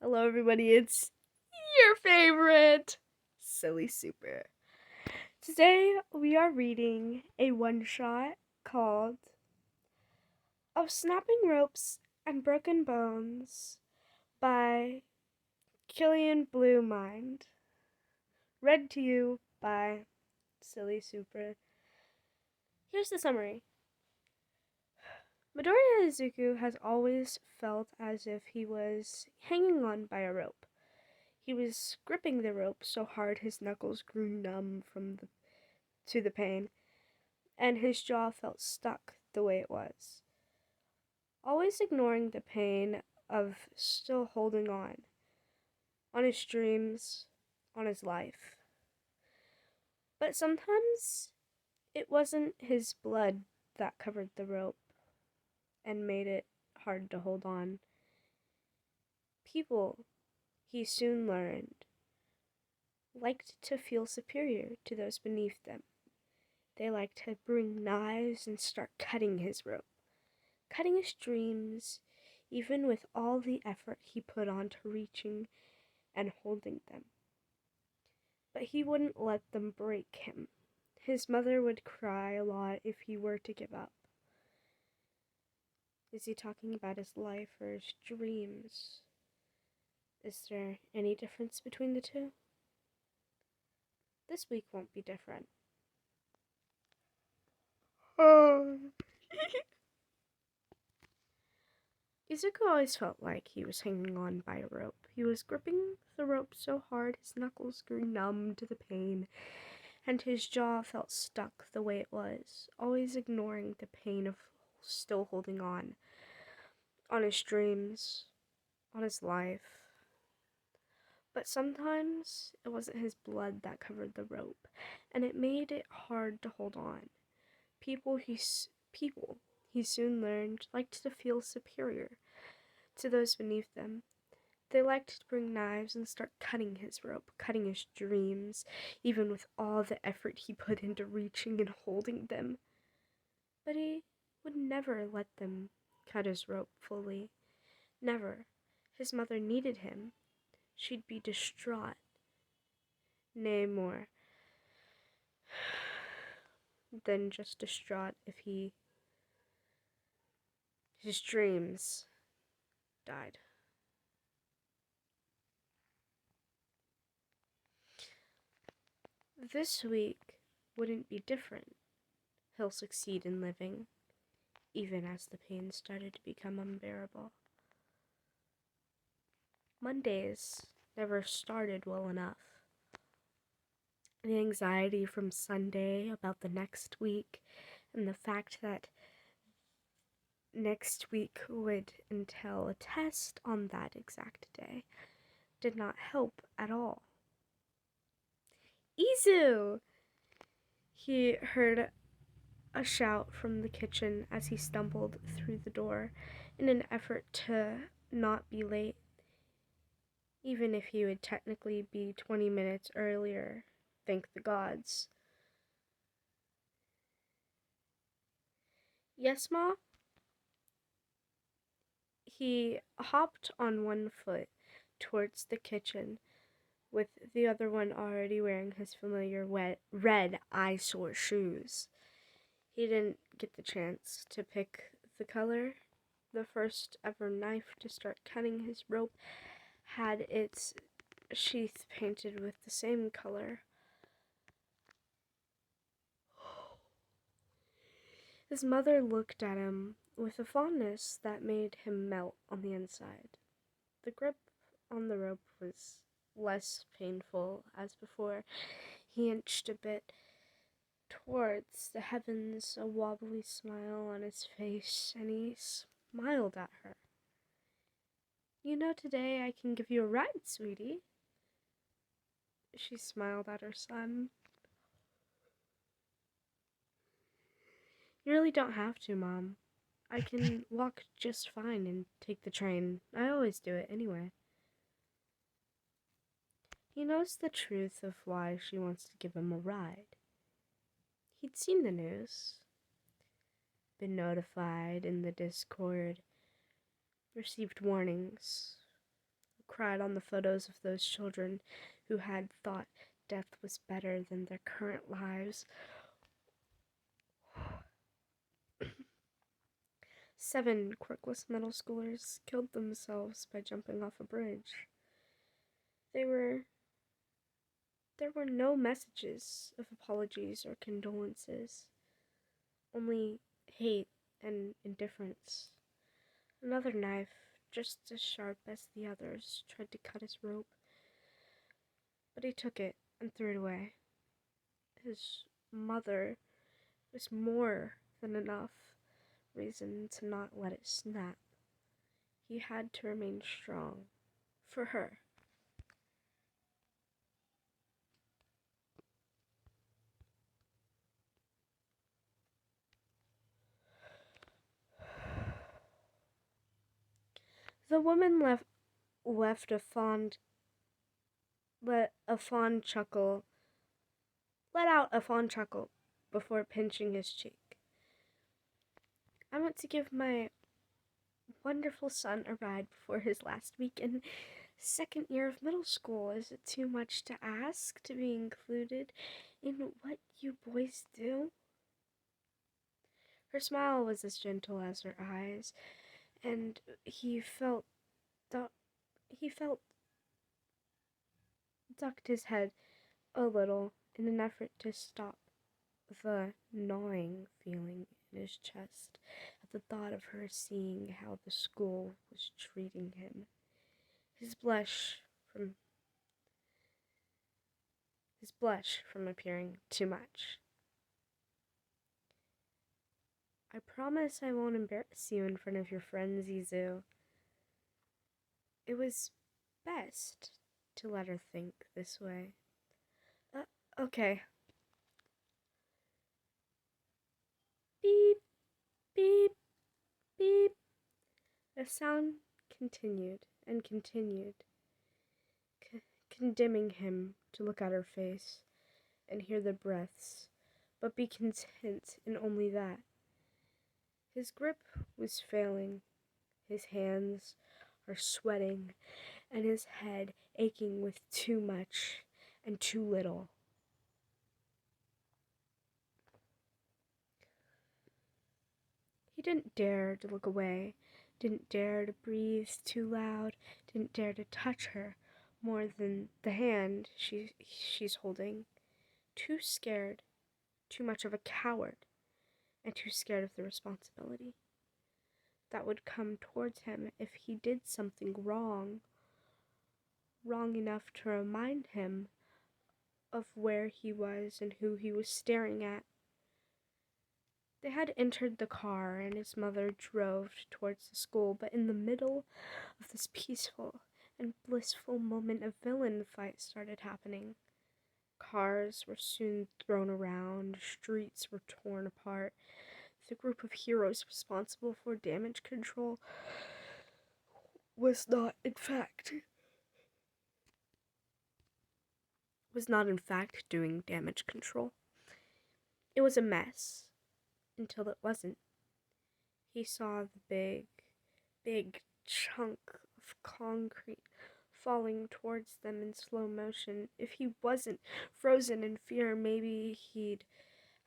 Hello, everybody. It's your favorite Silly Super. Today, we are reading a one shot called Of Snapping Ropes and Broken Bones by Killian Blue Mind. Read to you by Silly Super. Here's the summary. Midoriya Izuku has always felt as if he was hanging on by a rope. He was gripping the rope so hard his knuckles grew numb to the pain, and his jaw felt stuck the way it was. Always ignoring the pain of still holding on his dreams, on his life. But sometimes it wasn't his blood that covered the rope and made it hard to hold on. People, he soon learned, liked to feel superior to those beneath them. They liked to bring knives and start cutting his rope, cutting his dreams, even with all the effort he put on to reaching and holding them. But he wouldn't let them break him. His mother would cry a lot if he were to give up. Is he talking about his life or his dreams? Is there any difference between the two? This week won't be different. Izuku always felt like he was hanging on by a rope. He was gripping the rope so hard his knuckles grew numb to the pain, and his jaw felt stuck the way it was, always ignoring the pain of still holding on his dreams, on his life. But sometimes it wasn't his blood that covered the rope, and it made it hard to hold on. People, he soon learned, liked to feel superior to those beneath them. They liked to bring knives and start cutting his rope, cutting his dreams, even with all the effort he put into reaching and holding them. But he would never let them cut his rope fully. Never. His mother needed him. She'd be distraught. Nay, more than just distraught if his dreams died. This week wouldn't be different. He'll succeed in living, even as the pain started to become unbearable. Mondays never started well enough. The anxiety from Sunday about the next week, and the fact that next week would entail a test on that exact day, did not help at all. Izu! He heard a shout from the kitchen as he stumbled through the door in an effort to not be late, even if he would technically be 20 minutes earlier. Thank the gods. Yes, Ma? He hopped on one foot towards the kitchen, with the other one already wearing his familiar red eyesore shoes. He didn't get the chance to pick the color. The first ever knife to start cutting his rope had its sheath painted with the same color. His mother looked at him with a fondness that made him melt on the inside. The grip on the rope was less painful as before. He inched a bit towards the heavens, a wobbly smile on his face, and he smiled at her. You know, today I can give you a ride, sweetie. She smiled at her son. You really don't have to, Mom. I can walk just fine and take the train. I always do it anyway. He knows the truth of why she wants to give him a ride. He'd seen the news, been notified in the Discord, received warnings cried on the photos of those children who had thought death was better than their current lives. 7 quirkless middle schoolers killed themselves by jumping off a bridge. There were no messages of apologies or condolences, only hate and indifference. Another knife, just as sharp as the others, tried to cut his rope, but he took it and threw it away. His mother was more than enough reason to not let it snap. He had to remain strong for her. The woman left a fond let out a fond chuckle before pinching his cheek. I want to give my wonderful son a ride before his last week in second year of middle school. Is it too much to ask to be included in what you boys do? Her smile was as gentle as her eyes, and he ducked his head a little in an effort to stop the gnawing feeling in his chest at the thought of her seeing how the school was treating him. His blush from appearing too much. I promise I won't embarrass you in front of your friends, Izu. It was best to let her think this way. Okay. Beep, beep, beep. The sound continued and continued, condemning him to look at her face and hear the breaths, but be content in only that. His grip was failing, his hands are sweating, and his head aching with too much and too little. He didn't dare to look away, didn't dare to breathe too loud, didn't dare to touch her more than the hand she's holding. Too scared, too much of a coward, and too scared of the responsibility that would come towards him if he did something wrong enough to remind him of where he was and who he was staring at. They had entered the car, and his mother drove towards the school, but in the middle of this peaceful and blissful moment, a villain fight started happening. Cars were soon thrown around, streets were torn apart. The group of heroes responsible for damage control was not in fact doing damage control. It was a mess until it wasn't. He saw the big chunk of concrete falling towards them in slow motion. If he wasn't frozen in fear, maybe he'd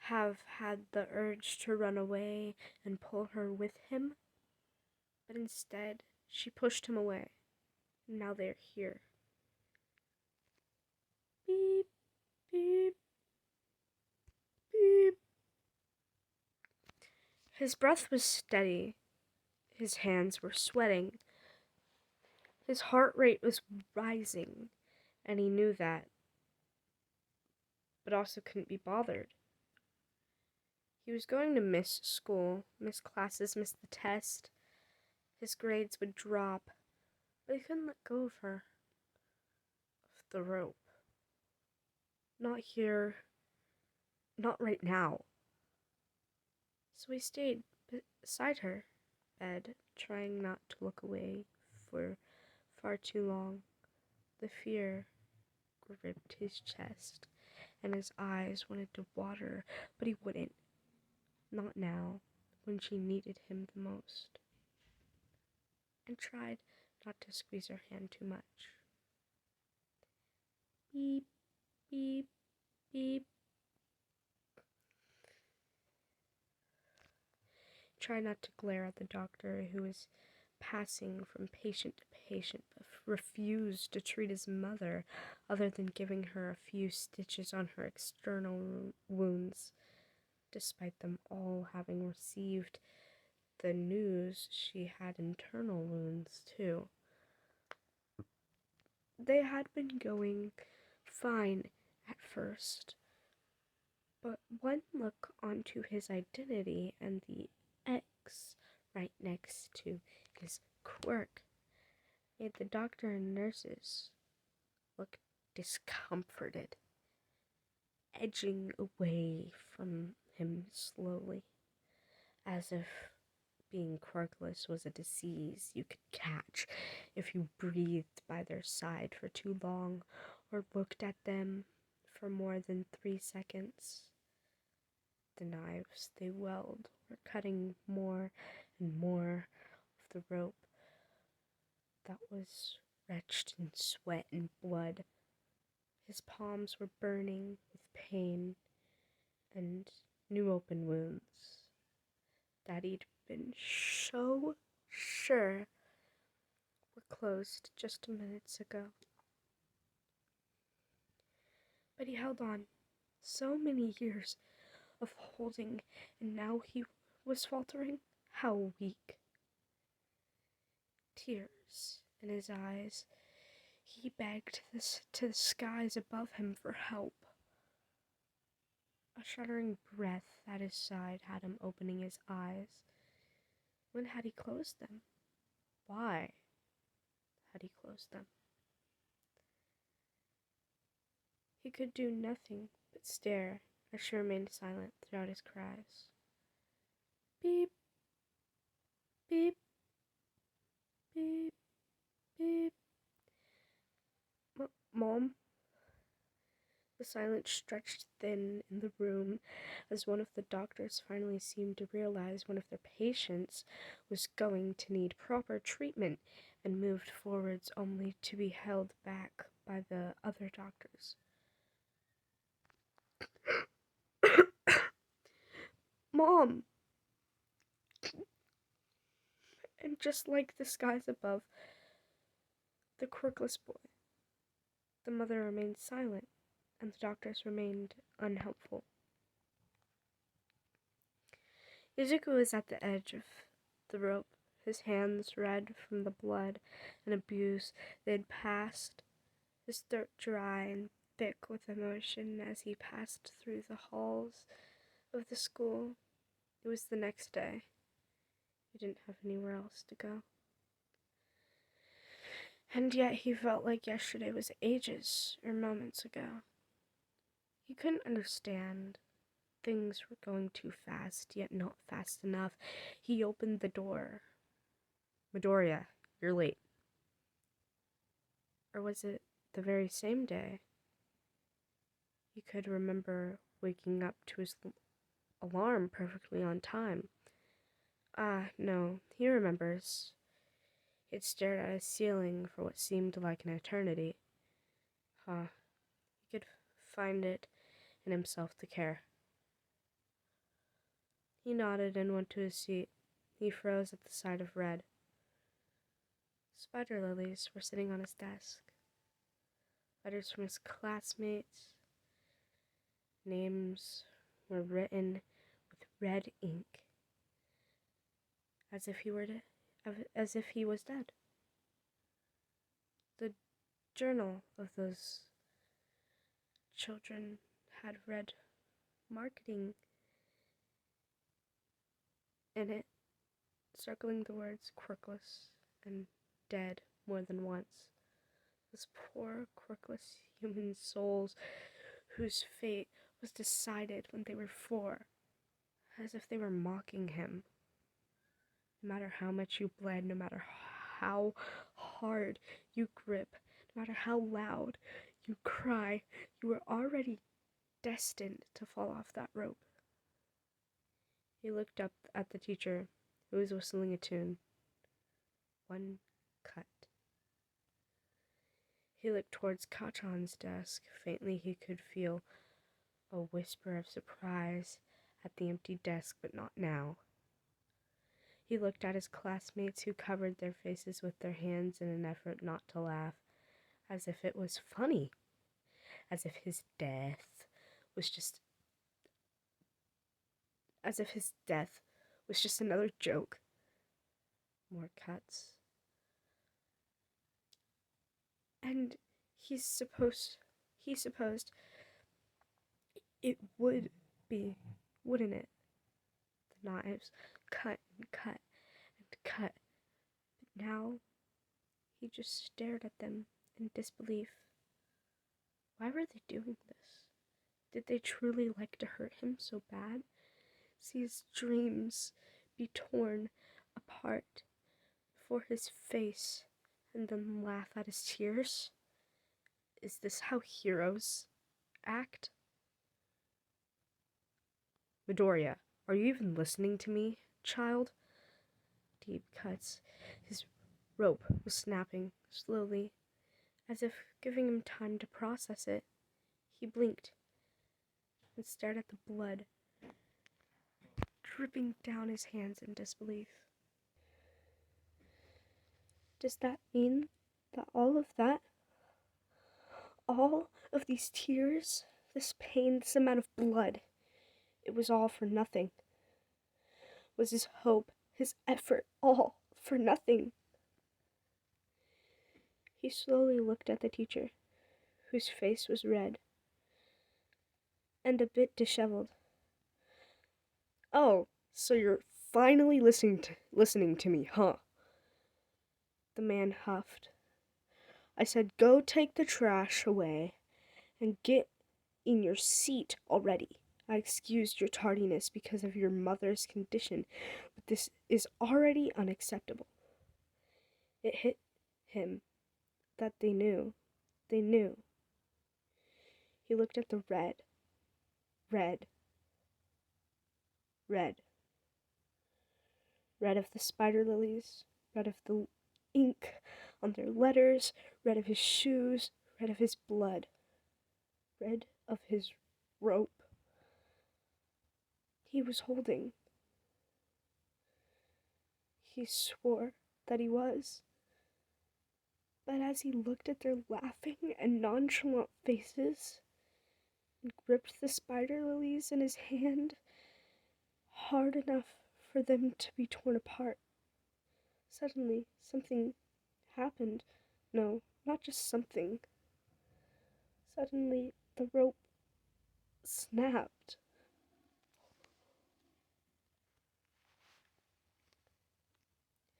have had the urge to run away and pull her with him. But instead, she pushed him away. And now they're here. Beep, beep, beep. His breath was steady. His hands were sweating. His heart rate was rising, and he knew that, but also couldn't be bothered. He was going to miss school, miss classes, miss the test. His grades would drop, but he couldn't let go of her, of the rope. Not here, not right now. So he stayed beside her bed, trying not to look away for far too long. The fear gripped his chest, and his eyes wanted to water, but he wouldn't. Not now, when she needed him the most. And tried not to squeeze her hand too much. Beep, beep, beep. Try not to glare at the doctor, who was passing from patient to patient, but refused to treat his mother other than giving her a few stitches on her external wounds, despite them all having received the news she had internal wounds too. They had been going fine at first, but one look onto his identity and the X right next to his quirk made the doctor and nurses look discomforted, edging away from him slowly, as if being quirkless was a disease you could catch if you breathed by their side for too long or looked at them for more than 3 seconds. The knives they weld were cutting more and more of the rope that was wretched in sweat and blood. His palms were burning with pain and new open wounds that he'd been so sure were closed just minutes ago. But he held on. So many years of holding, and now he was faltering. How weak. Tears in his eyes, he begged to the skies above him for help. A shuddering breath at his side had him opening his eyes. When had he closed them? Why had he closed them? He could do nothing but stare as she remained silent throughout his cries. Beep, beep, beep, beep. Mom? The silence stretched thin in the room as one of the doctors finally seemed to realize one of their patients was going to need proper treatment and moved forwards only to be held back by the other doctors. Mom! And just like the skies above the quirkless boy, the mother remained silent, and the doctors remained unhelpful. Izuku was at the edge of the rope, his hands red from the blood and abuse they had passed, his throat dry and thick with emotion as he passed through the halls of the school. It was the next day. He didn't have anywhere else to go. And yet he felt like yesterday was ages or moments ago. He couldn't understand. Things were going too fast, yet not fast enough. He opened the door. Midoriya, you're late. Or was it the very same day? He could remember waking up to his alarm perfectly on time. No, he remembers. He had stared at his ceiling for what seemed like an eternity. He could find it in himself to care. He nodded and went to his seat. He froze at the sight of red. Spider lilies were sitting on his desk. Letters from his classmates. Names were written with red ink, as if he was dead. The journal of those children had red marketing in it, circling the words quirkless and dead more than once. Those poor quirkless human souls whose fate was decided when they were 4, as if they were mocking him. No matter how much you bled, no matter how hard you grip, no matter how loud you cry, you were already destined to fall off that rope. He looked up at the teacher, who was whistling a tune. One cut He looked towards Kachan's desk. Faintly he could feel a whisper of surprise at the empty desk, but not now. He looked at his classmates who covered their faces with their hands in an effort not to laugh, as if it was funny, as if his death was just another joke. More cuts. And he supposed it would be, wouldn't it? The knives cut and cut and cut. But now he just stared at them in disbelief. Why were they doing this? Did they truly like to hurt him so bad? See his dreams be torn apart before his face and then laugh at his tears? Is this how heroes act? Midoriya, are you even listening to me, child? Deep cuts. His rope was snapping slowly, as if giving him time to process it. He blinked and stared at the blood dripping down his hands in disbelief. Does that mean that all of these tears, this pain, this amount of blood, it was all for nothing? Was his hope, his effort, all for nothing? He slowly looked at the teacher, whose face was red and a bit disheveled. Oh, so you're finally listening to me, huh? The man huffed. I said go take the trash away and get in your seat already. I excused your tardiness because of your mother's condition, but this is already unacceptable. It hit him that they knew. They knew. He looked at the red. Red of the spider lilies, red of the ink on their letters, red of his shoes, red of his blood, red of his rope he was holding. He swore that he was. But as he looked at their laughing and nonchalant faces and gripped the spider lilies in his hand hard enough for them to be torn apart, suddenly something happened. No, not just something. Suddenly the rope snapped.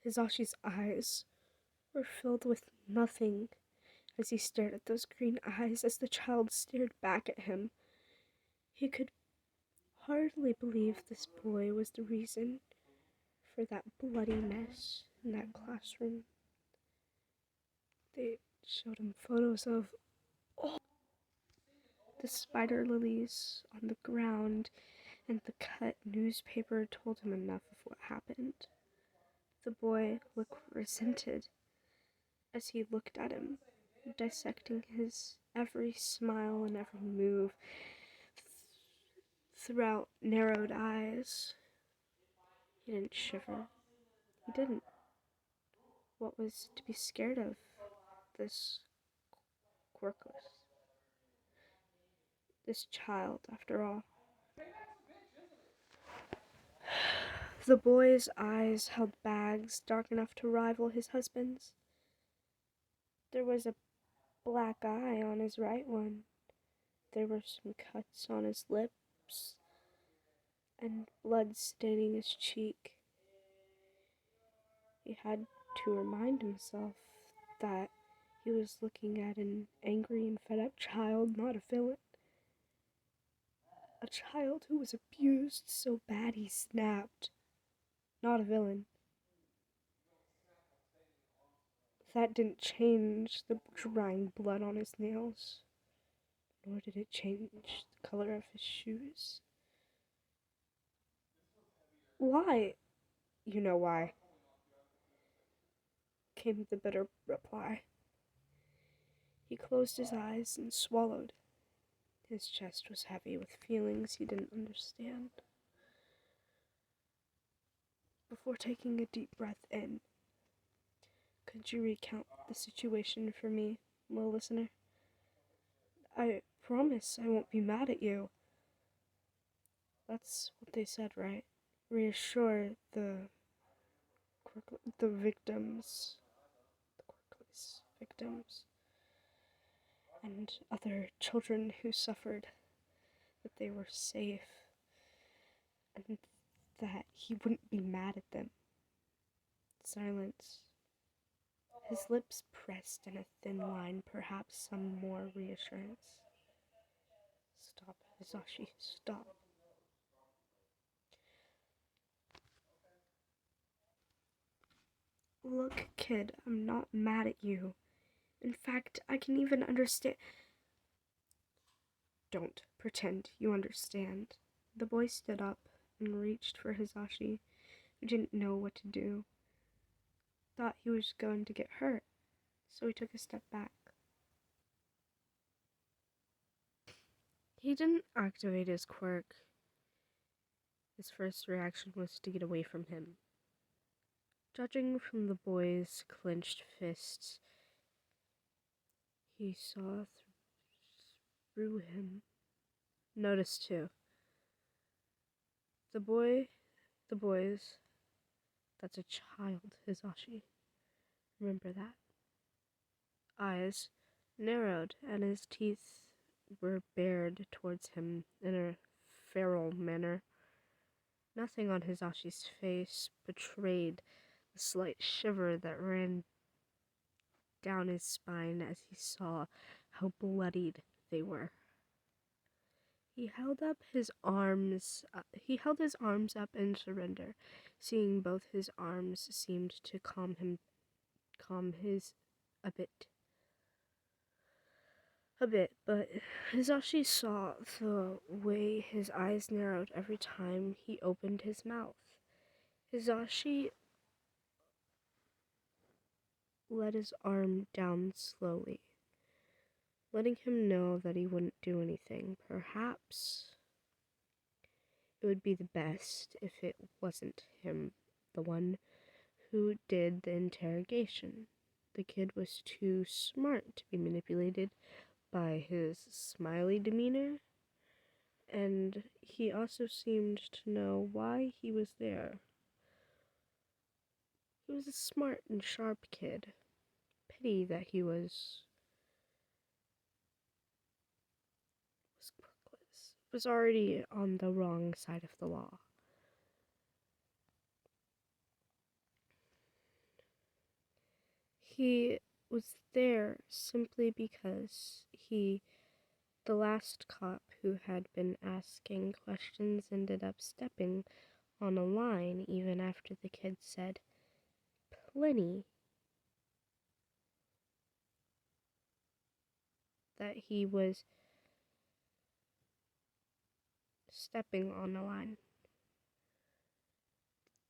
Hisashi's eyes were filled with nothing as he stared at those green eyes as the child stared back at him. He could hardly believe this boy was the reason for that bloody mess in that classroom. They showed him photos of all the spider lilies on the ground, and the cut newspaper told him enough of what happened. The boy looked resented as he looked at him, dissecting his every smile and every move throughout narrowed eyes. He didn't shiver. He didn't. What was to be scared of? This quirkless. This child, after all. The boy's eyes held bags dark enough to rival his husband's. There was a black eye on his right one. There were some cuts on his lips and blood staining his cheek. He had to remind himself that he was looking at an angry and fed up child, not a villain. A child who was abused so bad he snapped, not a villain. That didn't change the drying blood on his nails, nor did it change the color of his shoes. Why? You know why, came the bitter reply. He closed his eyes and swallowed. His chest was heavy with feelings he didn't understand. Before taking a deep breath in, could you recount the situation for me, little listener? I promise I won't be mad at you. That's what they said, right? Reassure the victims, the Quirkleys victims, and other children who suffered, that they were safe, and that he wouldn't be mad at them. Silence. His lips pressed in a thin line, perhaps some more reassurance. Stop, Hisashi, stop. Look, kid, I'm not mad at you. In fact, I can even understand. Don't pretend you understand. The boy stood up and reached for Hisashi, who didn't know what to do. Thought he was going to get hurt, so he took a step back. He didn't activate his quirk. His first reaction was to get away from him. Judging from the boy's clenched fists, he saw through him. Noticed, too. The boys, that's a child, Hisashi. Remember that. Eyes narrowed, and his teeth were bared towards him in a feral manner. Nothing on Hisashi's face betrayed the slight shiver that ran down his spine as he saw how bloodied they were. He held his arms up in surrender. Seeing both his arms seemed to calm his a bit, but Hisashi saw the way his eyes narrowed every time he opened his mouth. Hisashi let his arm down slowly, letting him know that he wouldn't do anything. Perhaps it would be the best if it wasn't him, the one who did the interrogation. The kid was too smart to be manipulated by his smiley demeanor, and he also seemed to know why he was there. He was a smart and sharp kid. Pity that he was already on the wrong side of the law. He was there simply because the last cop who had been asking questions, ended up stepping on a line even after the kid said plenty that he was stepping on a line.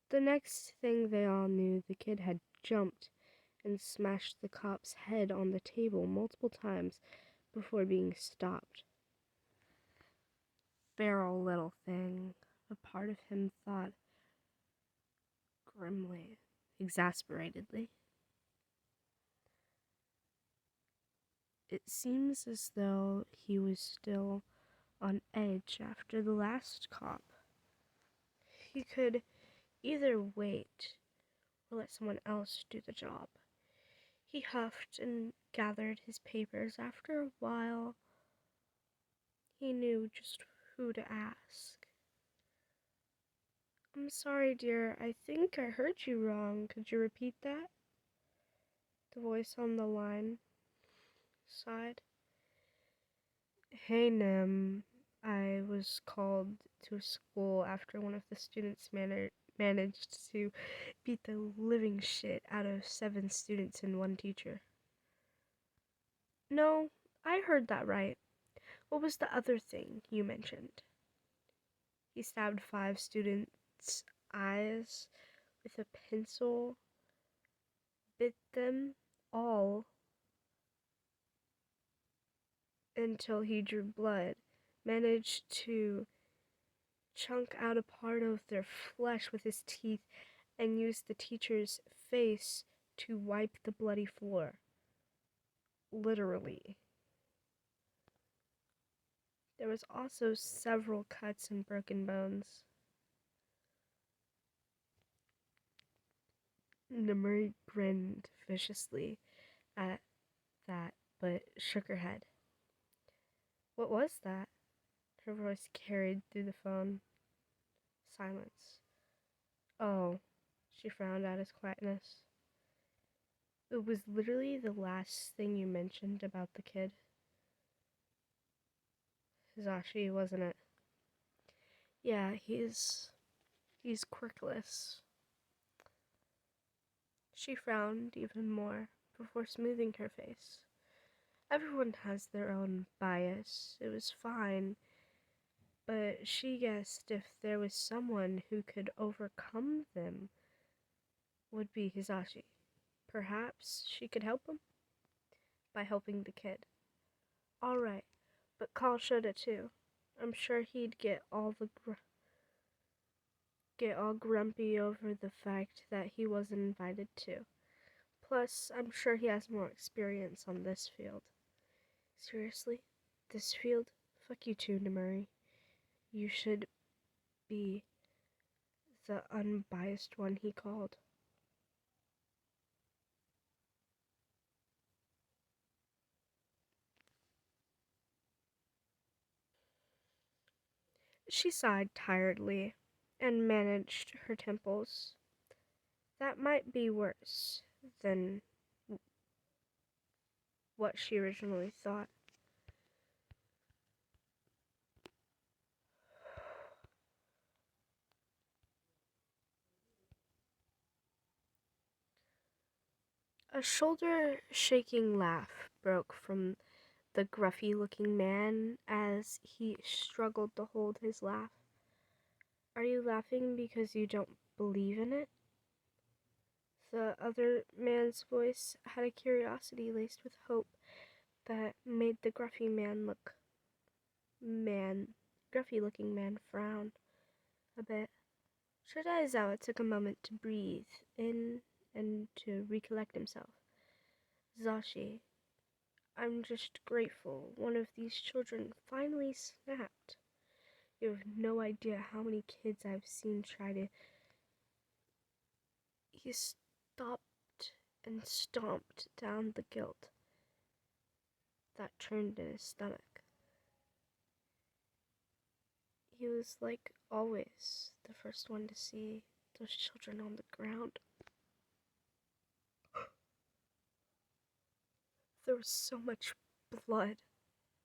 The next thing they all knew, the kid had jumped and smashed the cop's head on the table multiple times before being stopped. Feral little thing, a part of him thought grimly, exasperatedly. It seems as though he was still on edge after the last cop. He could either wait or let someone else do the job. He huffed and gathered his papers. After a while, he knew just who to ask. I'm sorry, dear. I think I heard you wrong. Could you repeat that? The voice on the line sighed. Hey, Nim. I was called to a school after one of the students managed to beat the living shit out of 7 students and 1 teacher. No, I heard that right. What was the other thing you mentioned? He stabbed 5 students' eyes with a pencil, bit them all until he drew blood, managed to chunk out a part of their flesh with his teeth, and used the teacher's face to wipe the bloody floor. Literally. There was also several cuts and broken bones. Nemuri grinned viciously at that, but shook her head. What was that? Her voice carried through the phone. Silence. Oh, she frowned at his quietness. It was literally the last thing you mentioned about the kid. Hisashi, wasn't it? Yeah, he's quirkless. She frowned even more before smoothing her face. Everyone has their own bias. It was fine, but she guessed if there was someone who could overcome them, would be Hisashi. Perhaps she could help him by helping the kid. All right, but call Shoda too. I'm sure he'd get all grumpy over the fact that he wasn't invited too. Plus, I'm sure he has more experience on this field. Seriously? This field? Fuck you too, Nemuri. You should be the unbiased one he called. She sighed tiredly and managed her temples. That might be worse than what she originally thought. A shoulder-shaking laugh broke from the gruffy-looking man as he struggled to hold his laugh. Are you laughing because you don't believe in it? The other man's voice had a curiosity laced with hope that made the gruffy-looking man frown a bit. Shiraizawa took a moment to breathe in and to recollect himself. Zashi, I'm just grateful one of these children finally snapped. You have no idea how many kids I've seen try to... He stopped and stomped down the guilt that turned in his stomach. He was, like always, the first one to see those children on the ground. There was so much blood,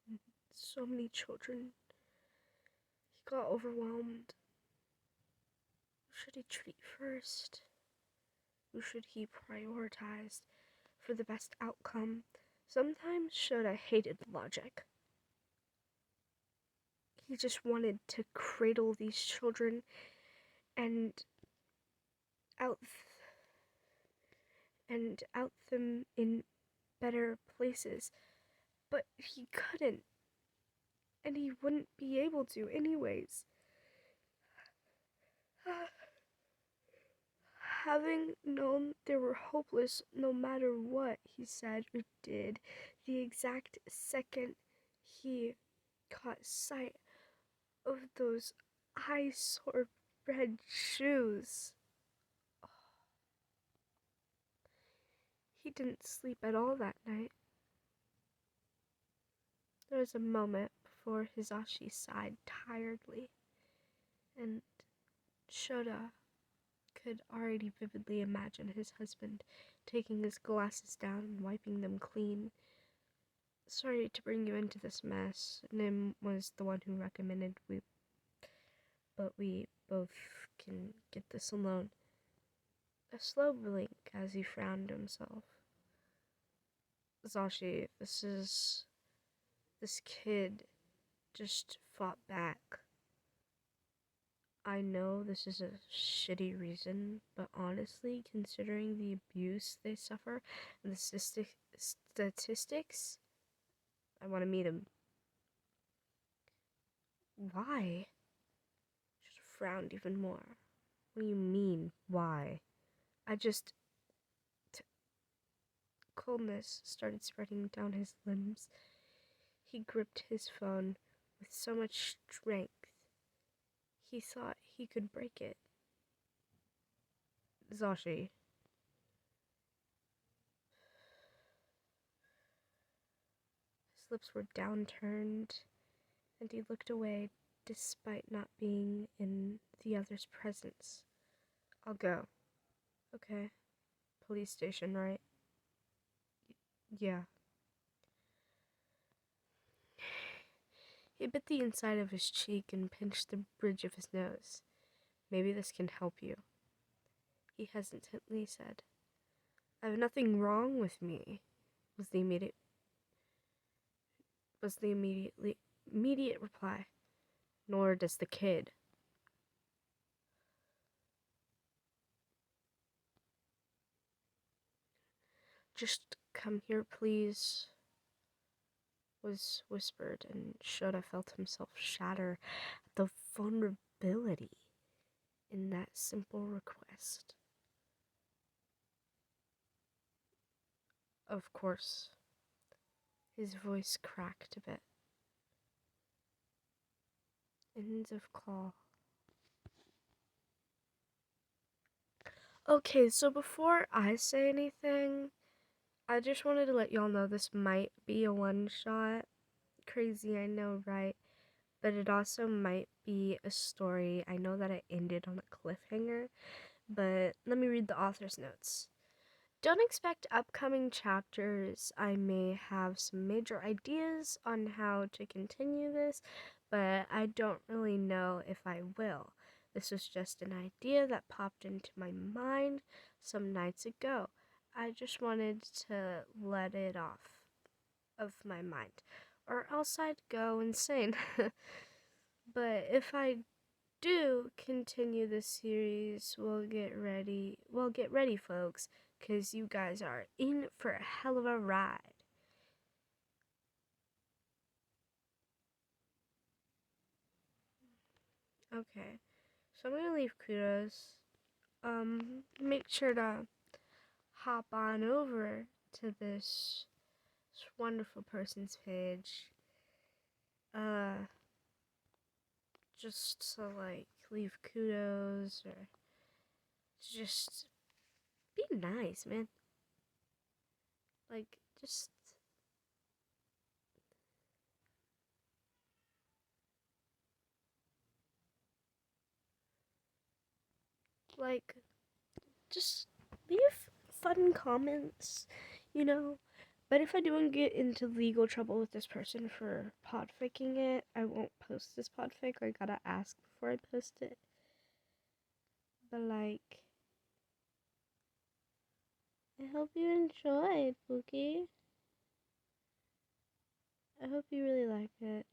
and so many children. He got overwhelmed. Who should he treat first? Who should he prioritize for the best outcome? Sometimes Shoda hated logic. He just wanted to cradle these children and out them in better places. But he couldn't. And he wouldn't be able to anyways. Having known they were hopeless no matter what he said or did, the exact second he caught sight of those eyesore red shoes, he didn't sleep at all that night. There was a moment before Hisashi sighed tiredly, and Shoda could already vividly imagine his husband taking his glasses down and wiping them clean. Sorry to bring you into this mess. Nim was the one who recommended but we both can get this alone. A slow blink as he frowned himself. Zashi, this kid just fought back. I know this is a shitty reason, but honestly, considering the abuse they suffer and the statistics, I want to meet him. Why? She frowned even more. What do you mean, why? I just... Coldness started spreading down his limbs. He gripped his phone with so much strength. He thought he could break it. Zashi. His lips were downturned, and he looked away despite not being in the other's presence. I'll go. Okay. Police station, right? Yeah. He bit the inside of his cheek and pinched the bridge of his nose. Maybe this can help you, he hesitantly said. I have nothing wrong with me, was the immediate reply. Nor does the kid. Just come here, please, was whispered, and Shota felt himself shatter at the vulnerability in that simple request. Of course. His voice cracked a bit. End of call. Okay, so before I say anything, I just wanted to let y'all know this might be a one-shot. Crazy, I know, right? But it also might be a story. I know that it ended on a cliffhanger, but let me read the author's notes. Don't expect upcoming chapters. I may have some major ideas on how to continue this, but I don't really know if I will. This was just an idea that popped into my mind some nights ago. I just wanted to let it off of my mind, or else I'd go insane. But if I do continue this series, get ready, folks, because you guys are in for a hell of a ride. Okay, so I'm gonna leave kudos. Make sure to hop on over to this wonderful person's page. Just to leave kudos or just be nice, man. Just just leave fun comments, you know. But if I do get into legal trouble with this person for podficking it, I won't post this podfic. I gotta ask before I post it. But I hope you enjoyed, Pookie. I hope you really like it.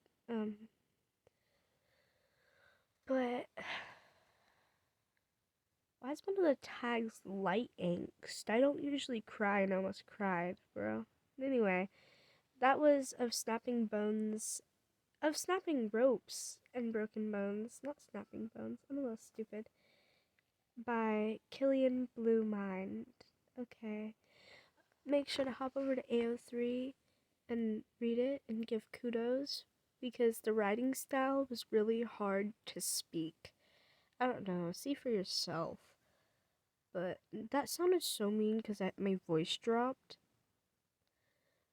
But why is one of the tags light angst? I don't usually cry and I almost cried, bro. Anyway, that was of snapping ropes and broken bones, not snapping bones. I'm a little stupid. By Killian Blue Mind. Okay. Make sure to hop over to AO3 and read it and give kudos because the writing style was really hard to speak. I don't know, see for yourself. But that sounded so mean because my voice dropped.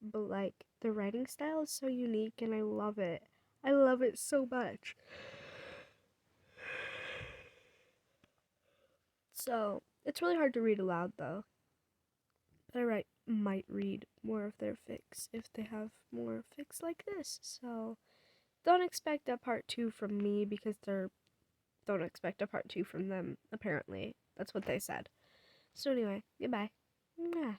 But the writing style is so unique and I love it. I love it so much. So, it's really hard to read aloud though. But I might read more of their fics if they have more fics like this. So, don't expect a part 2 from me because don't expect a part 2 from them, apparently. That's what they said. So anyway, goodbye. Mwah.